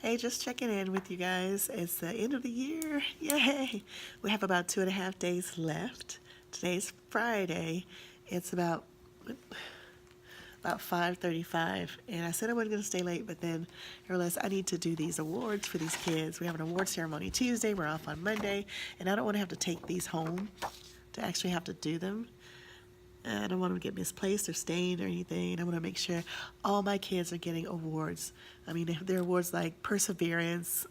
Hey, just checking in with you guys. It's the end of the year. Yay! We have about 2.5 days left. Today's Friday. It's about 5:35, and I said I wasn't going to stay late, but then I realized I need to do these awards for these kids. We have an award ceremony Tuesday. We're off on Monday, and I don't want to have to take these home to actually have to do them. I don't want them to get misplaced or stained or anything. I want to make sure all my kids are getting awards. I mean, there are awards like Perseverance,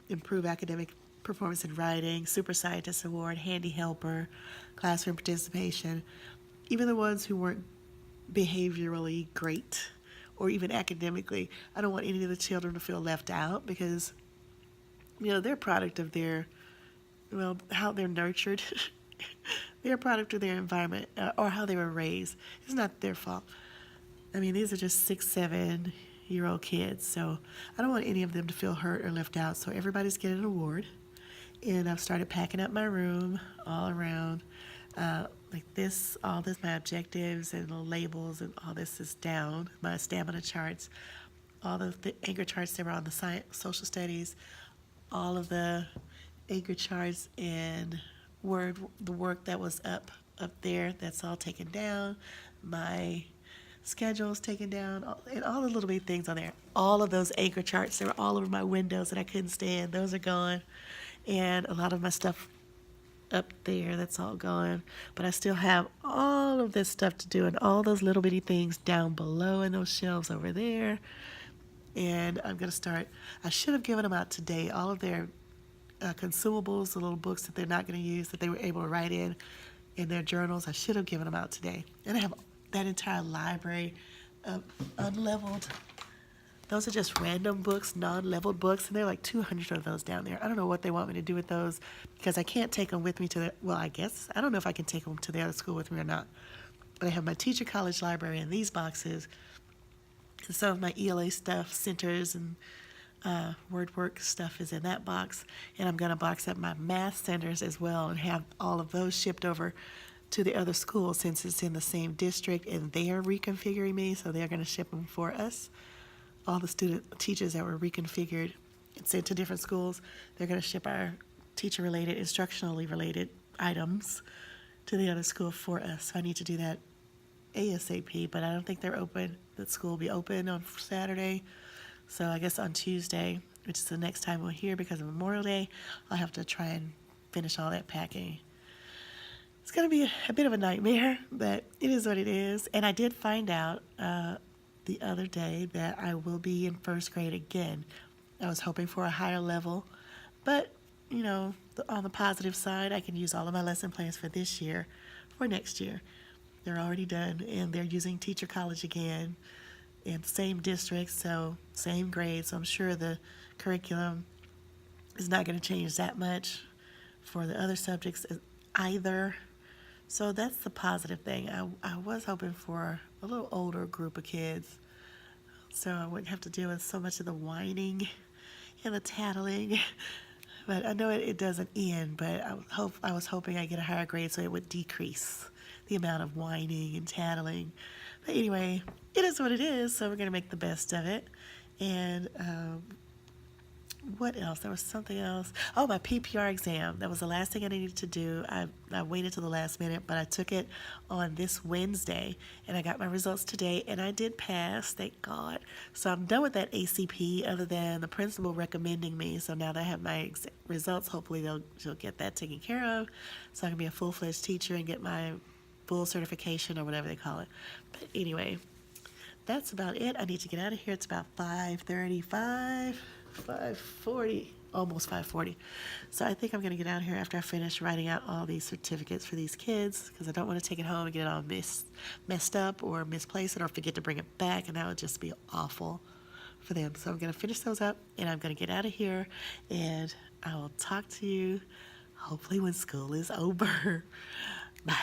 Improve Academic Performance in Writing, Super Scientist Award, Handy Helper, Classroom Participation. Even the ones who weren't behaviorally great or even academically, I don't want any of the children to feel left out because, they're a product of how they're nurtured. They're a product of their environment or how they were raised. It's not their fault. I mean, these are just 6, 7-year-old kids, so I don't want any of them to feel hurt or left out. So everybody's getting an award, and I've started packing up my room all around. Like this, all this, my objectives and the labels and all this is down. My stamina charts, all of the anchor charts that were on the science, social studies, all of the anchor charts and the work that was up there, that's all taken down. My schedule's taken down, and all the little bitty things on there. All of those anchor charts, they were all over my windows that I couldn't stand. Those are gone. And a lot of my stuff up there, that's all gone. But I still have all of this stuff to do and all those little bitty things down below in those shelves over there. And I'm going to start, I should have given them out today, all of their consumables, the little books that they're not going to use that they were able to write in their journals. I should have given them out today. And I have that entire library of unleveled. Those are just random books, non-leveled books, and there are like 200 of those down there. I don't know what they want me to do with those because I can't take them with me to I don't know if I can take them to the other school with me or not. But I have my teacher college library in these boxes, and some of my ELA stuff, centers and word work stuff is in that box, and I'm going to box up my math centers as well and have all of those shipped over to the other school since it's in the same district and they're reconfiguring me, so they're going to ship them for us. All the teachers that were reconfigured and sent to different schools, they're going to ship our teacher-related, instructionally related items to the other school for us. So I need to do that ASAP, but I don't think they're open. The school will be open on Saturday. So I guess on Tuesday, which is the next time we'll hear because of Memorial Day, I'll have to try and finish all that packing. It's going to be a bit of a nightmare, but it is what it is. And I did find out the other day that I will be in first grade again. I was hoping for a higher level, but, on the positive side, I can use all of my lesson plans for this year for next year. They're already done, and they're using Teacher College again. In the same district, so same grade, so I'm sure the curriculum is not going to change that much for the other subjects either. So that's the positive thing. I was hoping for a little older group of kids, so I wouldn't have to deal with so much of the whining and the tattling. But I know it doesn't end, but I was hoping I'd get a higher grade so it would decrease the amount of whining and tattling. But anyway, it is what it is, so we're going to make the best of it. And what else? There was something else. Oh, my PPR exam. That was the last thing I needed to do. I waited till the last minute, but I took it on this Wednesday, and I got my results today, and I did pass, thank God. So I'm done with that ACP other than the principal recommending me. So now that I have my results, hopefully she'll get that taken care of so I can be a full-fledged teacher and get my full certification or whatever they call it. But anyway, that's about it. I need to get out of here. It's about 5:35, 5:40, almost 5:40. So I think I'm going to get out of here after I finish writing out all these certificates for these kids because I don't want to take it home and get it all messed up or misplace it or forget to bring it back, and that would just be awful for them. So I'm going to finish those up, and I'm going to get out of here, and I will talk to you hopefully when school is over. Bye.